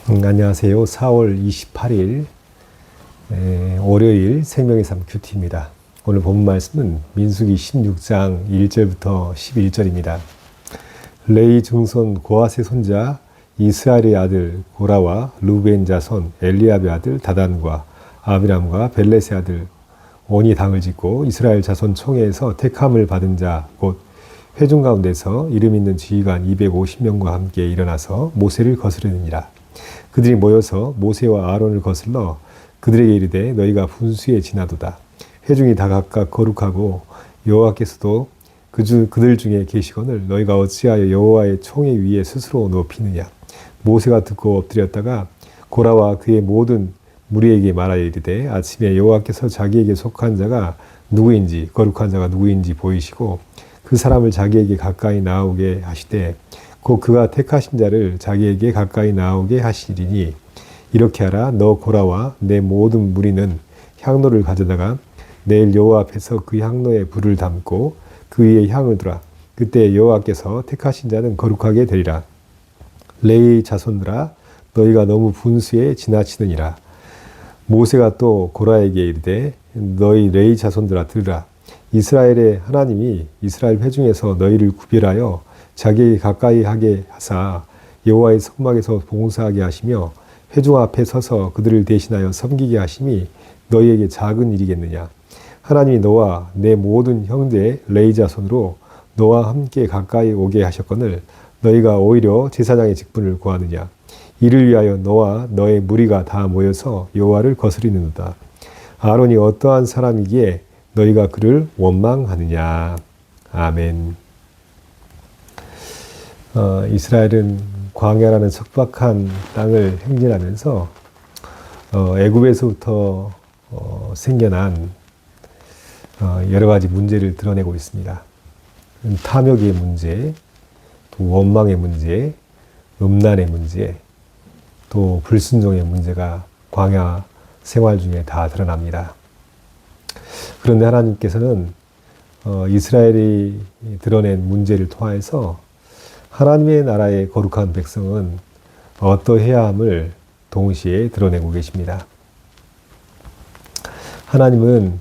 안녕하세요. 4월 28일 월요일 생명의 삶 큐티입니다. 오늘 본 말씀은 민수기 16장 1절부터 11절입니다. 레위 증손 고핫의 손자 이스라엘의 아들 고라와 루벤 자손 엘리압의 아들 다단과 아비람과 벨렛의 아들 온이 당을 짓고 이스라엘 자손 총회에서 택함을 받은 자 곧 회중 가운데서 이름 있는 지휘관 250명과 함께 일어나서 모세를 거스르느니라. 그들이 모여서 모세와 아론을 거슬러 그들에게 이르되 너희가 분수에 지나도다. 회중이 다 각각 거룩하고 여호와께서도 그들 중에 계시거늘 너희가 어찌하여 여호와의 총회 위에 스스로 높이느냐. 모세가 듣고 엎드렸다가 고라와 그의 모든 무리에게 말하여 이르되 아침에 여호와께서 자기에게 속한 자가 누구인지 거룩한 자가 누구인지 보이시고 그 사람을 자기에게 가까이 나오게 하시되 곧 그가 택하신 자를 자기에게 가까이 나오게 하시리니 이렇게 하라. 너 고라와 내 모든 무리는 향로를 가져다가 내일 여호와 앞에서 그 향로에 불을 담고 그 위에 향을 두라. 그때 여호와께서 택하신 자는 거룩하게 되리라. 레위 자손들아 너희가 너무 분수에 지나치느니라. 모세가 또 고라에게 이르되 너희 레위 자손들아 들으라. 이스라엘의 하나님이 이스라엘 회중에서 너희를 구별하여 자기에게 가까이 하게 하사 여호와의 성막에서 봉사하게 하시며 회중 앞에 서서 그들을 대신하여 섬기게 하심이 너희에게 작은 일이겠느냐. 하나님이 너와 내 모든 형제 레위 자손으로 너와 함께 가까이 오게 하셨거늘 너희가 오히려 제사장의 직분을 구하느냐. 이를 위하여 너와 너의 무리가 다 모여서 여호와를 거스리는도다. 아론이 어떠한 사람이기에 너희가 그를 원망하느냐. 아멘. 이스라엘은 광야라는 척박한 땅을 행진하면서 애굽에서부터 생겨난 여러 가지 문제를 드러내고 있습니다. 탐욕의 문제, 또 원망의 문제, 음란의 문제, 또 불순종의 문제가 광야 생활 중에 다 드러납니다. 그런데 하나님께서는 이스라엘이 드러낸 문제를 통해서 하나님의 나라의 거룩한 백성은 어떠해야 함을 동시에 드러내고 계십니다. 하나님은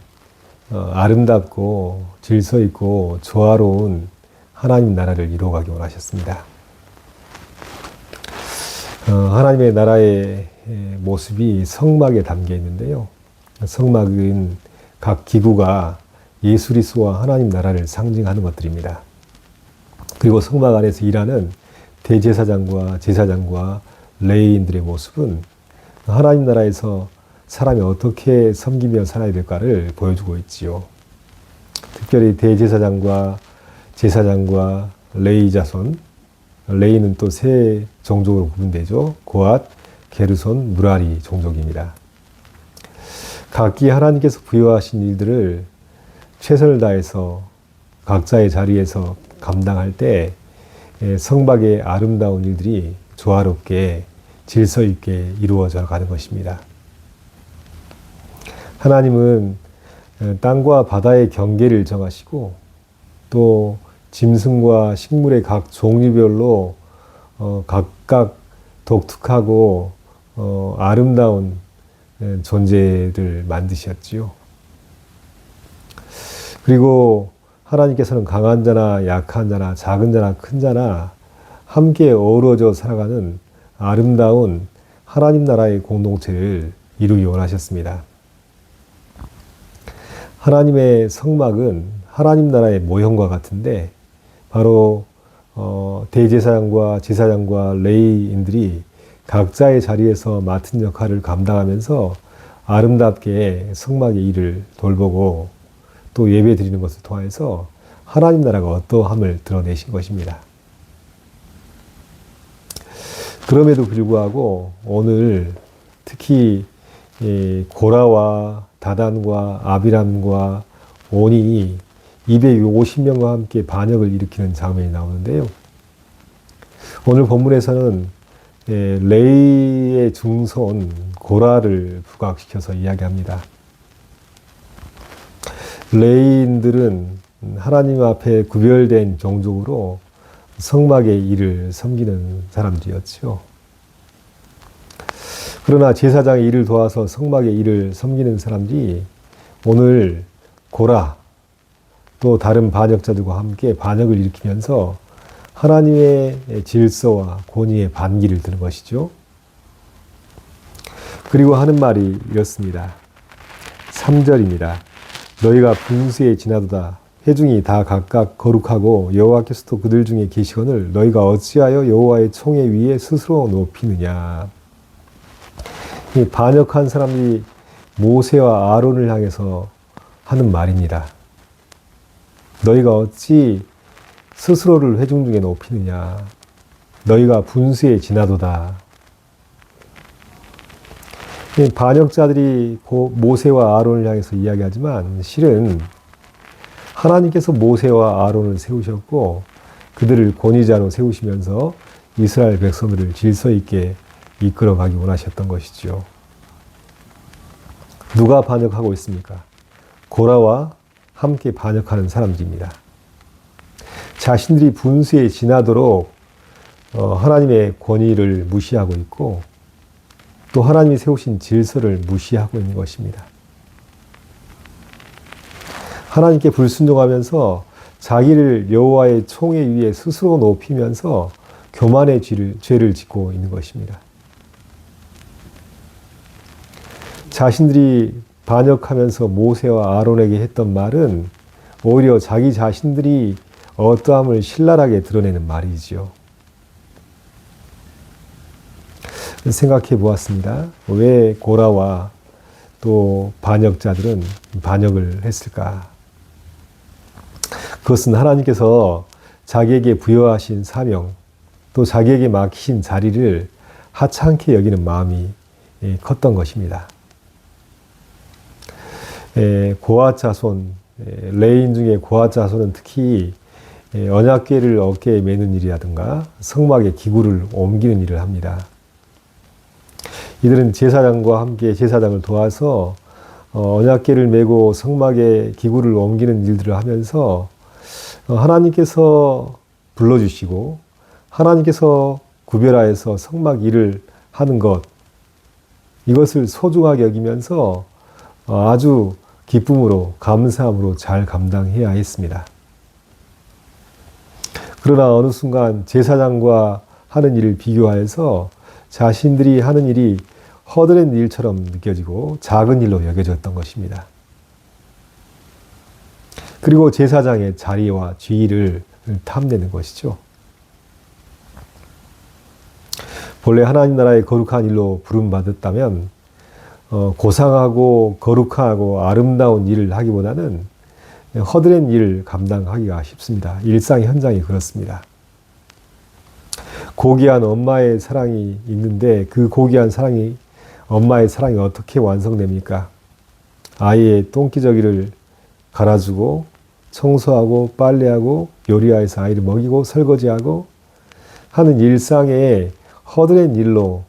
아름답고 질서 있고 조화로운 하나님 나라를 이루어가기 원하셨습니다. 하나님의 나라의 모습이 성막에 담겨 있는데요. 성막은 각 기구가 예수 그리스도와 하나님 나라를 상징하는 것들입니다. 그리고 성막 안에서 일하는 대제사장과 제사장과 레위인들의 모습은 하나님 나라에서 사람이 어떻게 섬기며 살아야 될까를 보여주고 있지요. 특별히 대제사장과 제사장과 레위 자손, 레위는 또 세 종족으로 구분되죠. 고핫, 게르손, 무라리 종족입니다. 각기 하나님께서 부여하신 일들을 최선을 다해서 각자의 자리에서 감당할 때 성막의 아름다운 일들이 조화롭게 질서 있게 이루어져 가는 것입니다. 하나님은 땅과 바다의 경계를 정하시고 또 짐승과 식물의 각 종류별로 각각 독특하고 아름다운 존재를 만드셨지요. 그리고 하나님께서는 강한 자나 약한 자나 작은 자나 큰 자나 함께 어우러져 살아가는 아름다운 하나님 나라의 공동체를 이루기 원하셨습니다. 하나님의 성막은 하나님 나라의 모형과 같은데 바로 대제사장과 제사장과 레위인들이 각자의 자리에서 맡은 역할을 감당하면서 아름답게 성막의 일을 돌보고 또 예배 드리는 것을 통해서 하나님 나라가 어떠함을 드러내신 것입니다. 그럼에도 불구하고 오늘 특히 고라와 다단과 아비람과 온이 250명과 함께 반역을 일으키는 장면이 나오는데요. 오늘 본문에서는 레위의 증손 고라를 부각시켜서 이야기합니다. 레위인들은 하나님 앞에 구별된 종족으로 성막의 일을 섬기는 사람들이었죠. 그러나 제사장의 일을 도와서 성막의 일을 섬기는 사람들이 오늘 고라 또 다른 반역자들과 함께 반역을 일으키면서 하나님의 질서와 권위의 반기를 드는 것이죠. 그리고 하는 말이 이렇습니다. 3절입니다. 너희가 분수에 지나도다. 회중이 다 각각 거룩하고 여호와께서도 그들 중에 계시거늘 너희가 어찌하여 여호와의 총회 위에 스스로 높이느냐. 이 반역한 사람들이 모세와 아론을 향해서 하는 말입니다. 너희가 어찌 스스로를 회중 중에 높이느냐. 너희가 분수에 지나도다. 이 반역자들이 모세와 아론을 향해서 이야기하지만 실은 하나님께서 모세와 아론을 세우셨고 그들을 권위자로 세우시면서 이스라엘 백성들을 질서 있게 이끌어가기 원하셨던 것이죠. 누가 반역하고 있습니까? 고라와 함께 반역하는 사람들입니다. 자신들이 분수에 지나도록 하나님의 권위를 무시하고 있고 또 하나님이 세우신 질서를 무시하고 있는 것입니다. 하나님께 불순종하면서 자기를 여호와의 총회 위에 스스로 높이면서 교만의 죄를 짓고 있는 것입니다. 자신들이 반역하면서 모세와 아론에게 했던 말은 오히려 자기 자신들이 어떠함을 신랄하게 드러내는 말이지요. 생각해 보았습니다. 왜 고라와 또 반역자들은 반역을 했을까? 그것은 하나님께서 자기에게 부여하신 사명, 또 자기에게 맡기신 자리를 하찮게 여기는 마음이 컸던 것입니다. 고아 자손, 레인 중에 고아 자손은 특히 언약궤를 어깨에 매는 일이라든가 성막의 기구를 옮기는 일을 합니다. 이들은 제사장과 함께 제사장을 도와서 언약궤를 메고 성막의 기구를 옮기는 일들을 하면서 하나님께서 불러주시고 하나님께서 구별하여서 성막 일을 하는 것, 이것을 소중하게 여기면서 아주 기쁨으로 감사함으로 잘 감당해야 했습니다. 그러나 어느 순간 제사장과 하는 일을 비교하여서 자신들이 하는 일이 허드렛 일처럼 느껴지고 작은 일로 여겨졌던 것입니다. 그리고 제사장의 자리와 지위를 탐내는 것이죠. 본래 하나님 나라의 거룩한 일로 부름받았다면 고상하고 거룩하고 아름다운 일을 하기보다는 허드렛 일을 감당하기가 쉽습니다. 일상 현장이 그렇습니다. 고귀한 엄마의 사랑이 있는데 그 고귀한 사랑이 엄마의 사랑이 어떻게 완성됩니까? 아이의 똥기저귀를 갈아주고 청소하고 빨래하고 요리하여서 아이를 먹이고 설거지하고 하는 일상의 허드렛 일로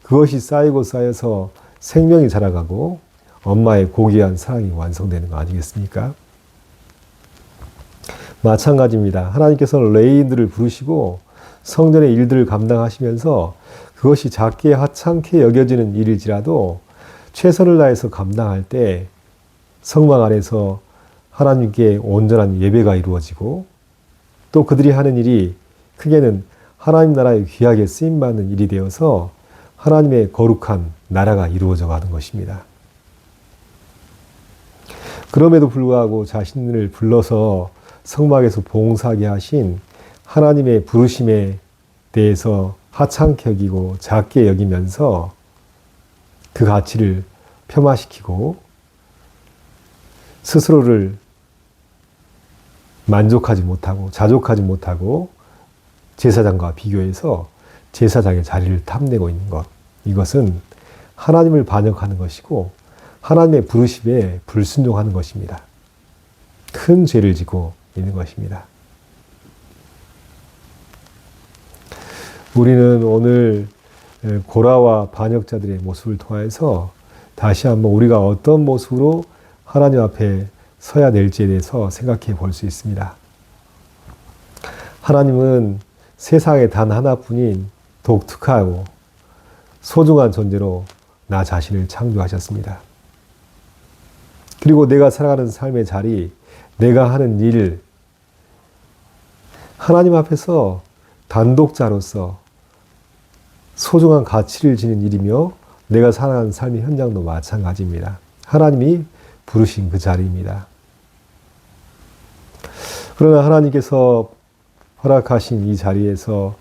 그것이 쌓이고 쌓여서 생명이 자라가고 엄마의 고귀한 사랑이 완성되는 거 아니겠습니까? 마찬가지입니다. 하나님께서는 레위인들을 부르시고 성전의 일들을 감당하시면서 그것이 작게 하찮게 여겨지는 일일지라도 최선을 다해서 감당할 때 성막 안에서 하나님께 온전한 예배가 이루어지고 또 그들이 하는 일이 크게는 하나님 나라에 귀하게 쓰임받는 일이 되어서 하나님의 거룩한 나라가 이루어져 가는 것입니다. 그럼에도 불구하고 자신을 불러서 성막에서 봉사하게 하신 하나님의 부르심에 대해서 하찮게 여기고 작게 여기면서 그 가치를 폄하시키고 스스로를 만족하지 못하고 자족하지 못하고 제사장과 비교해서 제사장의 자리를 탐내고 있는 것, 이것은 하나님을 반역하는 것이고 하나님의 부르심에 불순종하는 것입니다. 큰 죄를 지고 있는 것입니다. 우리는 오늘 고라와 반역자들의 모습을 통해서 다시 한번 우리가 어떤 모습으로 하나님 앞에 서야 될지에 대해서 생각해 볼 수 있습니다. 하나님은 세상에 단 하나뿐인 독특하고 소중한 존재로 나 자신을 창조하셨습니다. 그리고 내가 살아가는 삶의 자리, 내가 하는 일, 하나님 앞에서 단독자로서 소중한 가치를 지닌 일이며 내가 살아가는 삶의 현장도 마찬가지입니다. 하나님이 부르신 그 자리입니다. 그러나 하나님께서 허락하신 이 자리에서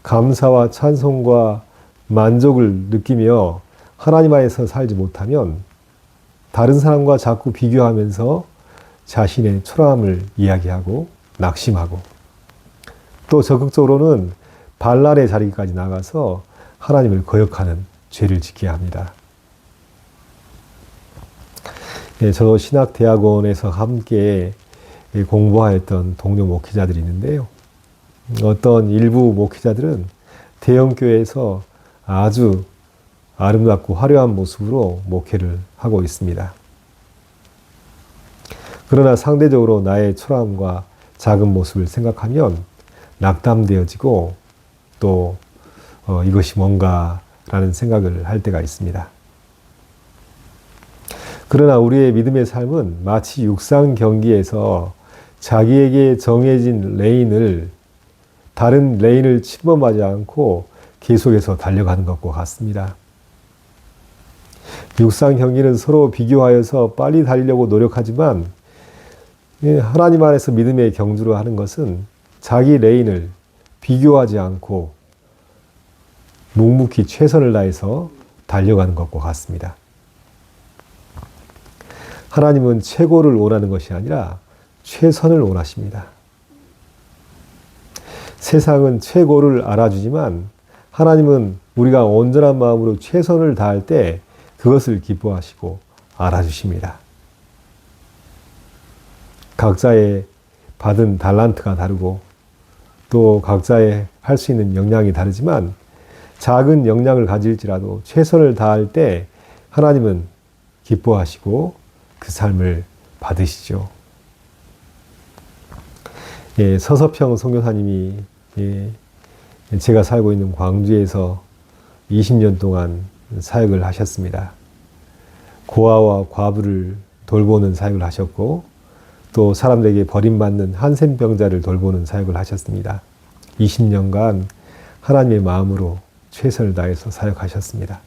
감사와 찬송과 만족을 느끼며 하나님 안에서 살지 못하면 다른 사람과 자꾸 비교하면서 자신의 초라함을 이야기하고 낙심하고 또 적극적으로는 반란의 자리까지 나가서 하나님을 거역하는 죄를 짓게 합니다. 저 신학대학원에서 함께 공부하였던 동료 목회자들이 있는데요. 어떤 일부 목회자들은 대형교회에서 아주 아름답고 화려한 모습으로 목회를 하고 있습니다. 그러나 상대적으로 나의 초라함과 작은 모습을 생각하면 낙담되어지고 또 이것이 뭔가라는 생각을 할 때가 있습니다. 그러나 우리의 믿음의 삶은 마치 육상 경기에서 자기에게 정해진 레인을 다른 레인을 침범하지 않고 계속해서 달려가는 것과 같습니다. 육상 경기는 서로 비교하여서 빨리 달리려고 노력하지만 하나님 안에서 믿음의 경주로 하는 것은 자기 레인을 비교하지 않고 묵묵히 최선을 다해서 달려가는 것과 같습니다. 하나님은 최고를 원하는 것이 아니라 최선을 원하십니다. 세상은 최고를 알아주지만 하나님은 우리가 온전한 마음으로 최선을 다할 때 그것을 기뻐하시고 알아주십니다. 각자의 받은 달란트가 다르고 또 각자의 할 수 있는 역량이 다르지만 작은 역량을 가질지라도 최선을 다할 때 하나님은 기뻐하시고 그 삶을 받으시죠. 서서평 선교사님이 제가 살고 있는 광주에서 20년 동안 사역을 하셨습니다. 고아와 과부를 돌보는 사역을 하셨고 또 사람들에게 버림받는 한센병자를 돌보는 사역을 하셨습니다. 20년간 하나님의 마음으로 최선을 다해서 사역하셨습니다.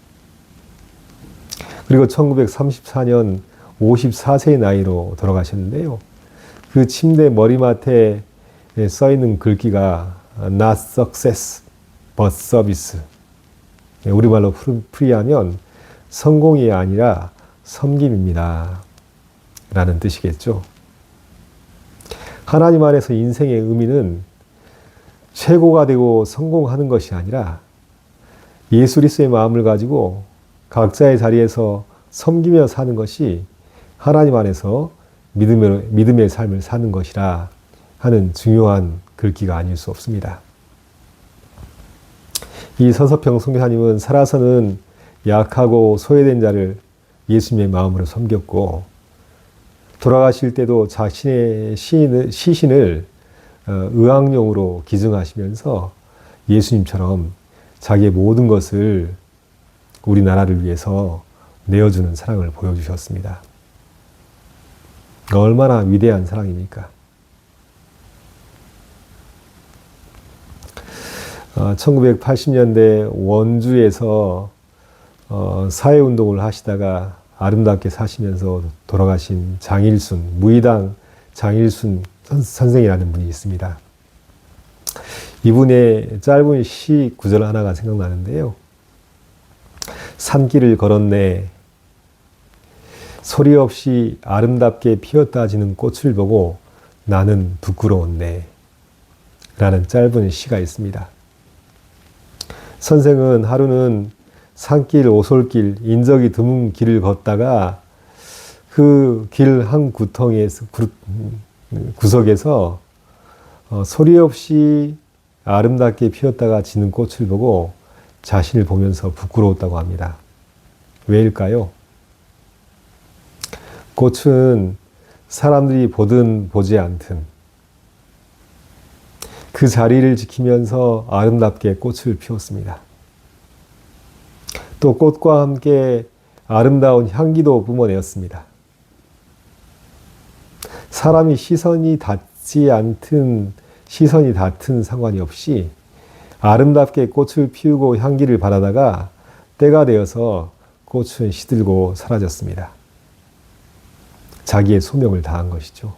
그리고 1934년 54세의 나이로 돌아가셨는데요. 그 침대 머리맡에 써있는 글귀가 Not success, but service. 우리말로 풀이하면 성공이 아니라 섬김입니다. 라는 뜻이겠죠. 하나님 안에서 인생의 의미는 최고가 되고 성공하는 것이 아니라 예수 그리스도의 마음을 가지고 각자의 자리에서 섬기며 사는 것이 하나님 안에서 믿음의 삶을 사는 것이라 하는 중요한 글귀가 아닐 수 없습니다. 이 서서평 선교사님은 살아서는 약하고 소외된 자를 예수님의 마음으로 섬겼고 돌아가실 때도 자신의 시신을 의학용으로 기증하시면서 예수님처럼 자기의 모든 것을 우리나라를 위해서 내어주는 사랑을 보여주셨습니다. 얼마나 위대한 사랑입니까? 1980년대 원주에서 사회운동을 하시다가 아름답게 사시면서 돌아가신 장일순, 무의당 장일순 선생이라는 분이 있습니다. 이분의 짧은 시 구절 하나가 생각나는데요. 산길을 걸었네. 소리 없이 아름답게 피었다 지는 꽃을 보고 나는 부끄러웠네. 라는 짧은 시가 있습니다. 선생은 하루는 산길, 오솔길, 인적이 드문 길을 걷다가 그 길 한 구석에서 소리 없이 아름답게 피었다가 지는 꽃을 보고 자신을 보면서 부끄러웠다고 합니다. 왜일까요? 꽃은 사람들이 보든 보지 않든 그 자리를 지키면서 아름답게 꽃을 피웠습니다. 또 꽃과 함께 아름다운 향기도 뿜어내었습니다. 사람이 시선이 닿든 상관이 없이 아름답게 꽃을 피우고 향기를 바라다가 때가 되어서 꽃은 시들고 사라졌습니다. 자기의 소명을 다한 것이죠.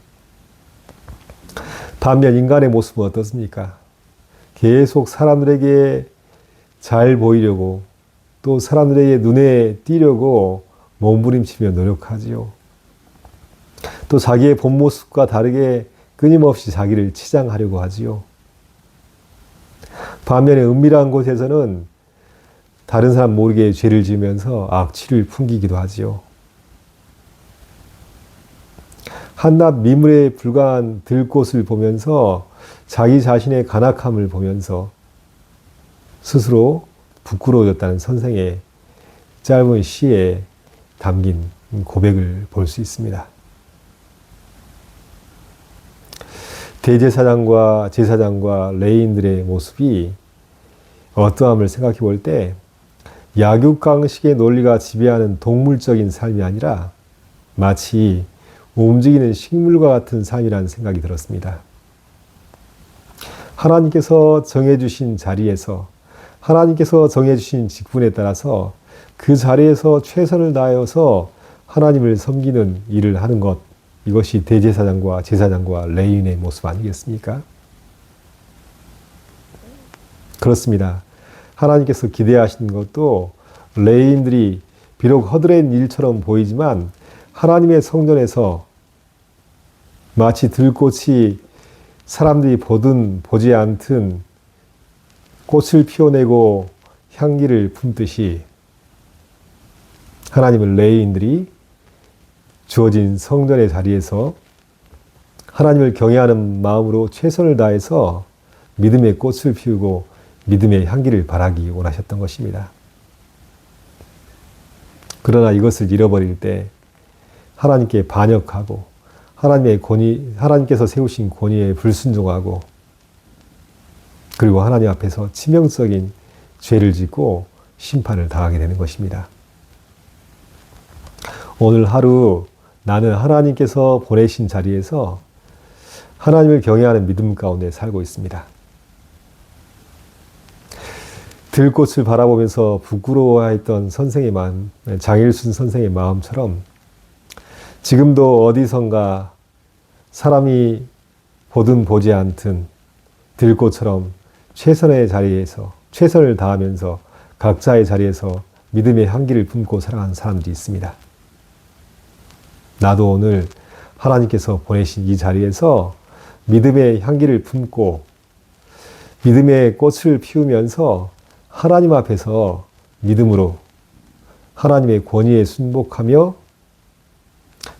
반면 인간의 모습은 어떻습니까? 계속 사람들에게 잘 보이려고 또 사람들에게 눈에 띄려고 몸부림치며 노력하지요. 또 자기의 본 모습과 다르게 끊임없이 자기를 치장하려고 하지요. 반면에 은밀한 곳에서는 다른 사람 모르게 죄를 지으면서 악취를 풍기기도 하지요. 한낱 미물에 불과한 들꽃을 보면서 자기 자신의 간악함을 보면서 스스로 부끄러워졌다는 선생의 짧은 시에 담긴 고백을 볼 수 있습니다. 대제사장과 제사장과 레위인들의 모습이 어떠함을 생각해 볼 때 약육강식의 논리가 지배하는 동물적인 삶이 아니라 마치 움직이는 식물과 같은 삶이라는 생각이 들었습니다. 하나님께서 정해주신 자리에서 하나님께서 정해주신 직분에 따라서 그 자리에서 최선을 다하여서 하나님을 섬기는 일을 하는 것, 이것이 대제사장과 제사장과 레위인의 모습 아니겠습니까? 그렇습니다. 하나님께서 기대하시는 것도 레위인들이 비록 허드렛 일처럼 보이지만 하나님의 성전에서 마치 들꽃이 사람들이 보든 보지 않든 꽃을 피워내고 향기를 품듯이 하나님은 레위인들이 주어진 성전의 자리에서 하나님을 경외하는 마음으로 최선을 다해서 믿음의 꽃을 피우고 믿음의 향기를 바라기 원하셨던 것입니다. 그러나 이것을 잃어버릴 때 하나님께 반역하고 하나님께서 세우신 권위에 불순종하고 그리고 하나님 앞에서 치명적인 죄를 짓고 심판을 당하게 되는 것입니다. 오늘 하루 나는 하나님께서 보내신 자리에서 하나님을 경외하는 믿음 가운데 살고 있습니다. 들꽃을 바라보면서 부끄러워했던 선생의 마음, 장일순 선생의 마음처럼 지금도 어디선가 사람이 보든 보지 않든 들꽃처럼 최선의 자리에서 최선을 다하면서 각자의 자리에서 믿음의 향기를 품고 살아가는 사람들이 있습니다. 나도 오늘 하나님께서 보내신 이 자리에서 믿음의 향기를 품고 믿음의 꽃을 피우면서 하나님 앞에서 믿음으로 하나님의 권위에 순복하며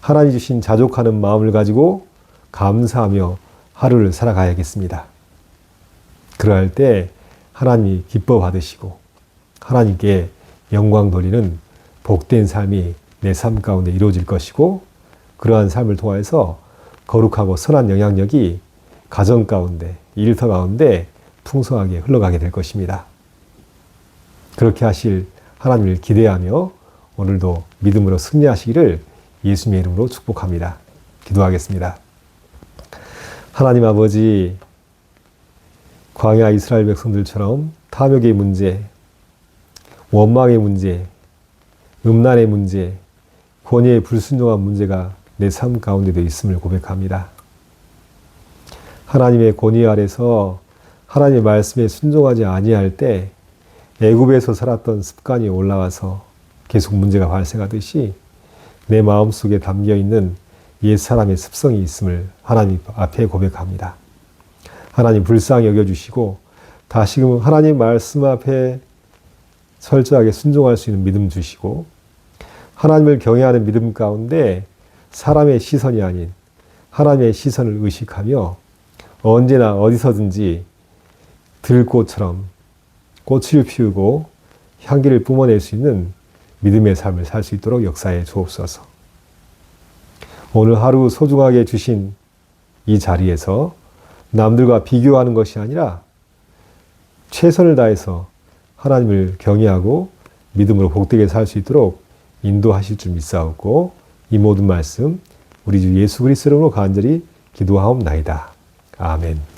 하나님 주신 자족하는 마음을 가지고 감사하며 하루를 살아가야겠습니다. 그러할 때 하나님이 기뻐 받으시고 하나님께 영광 돌리는 복된 삶이 내 삶 가운데 이루어질 것이고 그러한 삶을 통해서 거룩하고 선한 영향력이 가정 가운데, 일터 가운데 풍성하게 흘러가게 될 것입니다. 그렇게 하실 하나님을 기대하며 오늘도 믿음으로 승리하시기를 예수님의 이름으로 축복합니다. 기도하겠습니다. 하나님 아버지, 광야 이스라엘 백성들처럼 탐욕의 문제, 원망의 문제, 음란의 문제, 권위에 불순종한 문제가 내 삶 가운데도 있음을 고백합니다. 하나님의 권위 아래서 하나님의 말씀에 순종하지 아니할 때 애굽에서 살았던 습관이 올라와서 계속 문제가 발생하듯이 내 마음속에 담겨있는 옛사람의 습성이 있음을 하나님 앞에 고백합니다. 하나님 불쌍히 여겨주시고 다시금 하나님 말씀 앞에 철저하게 순종할 수 있는 믿음 주시고 하나님을 경외하는 믿음 가운데 사람의 시선이 아닌 하나님의 시선을 의식하며 언제나 어디서든지 들꽃처럼 꽃을 피우고 향기를 뿜어낼 수 있는 믿음의 삶을 살 수 있도록 역사해 주옵소서. 오늘 하루 소중하게 주신 이 자리에서 남들과 비교하는 것이 아니라 최선을 다해서 하나님을 경외하고 믿음으로 복되게 살 수 있도록 인도하실 줄 믿사옵고 이 모든 말씀 우리 주 예수 그리스도로 간절히 기도하옵나이다. 아멘.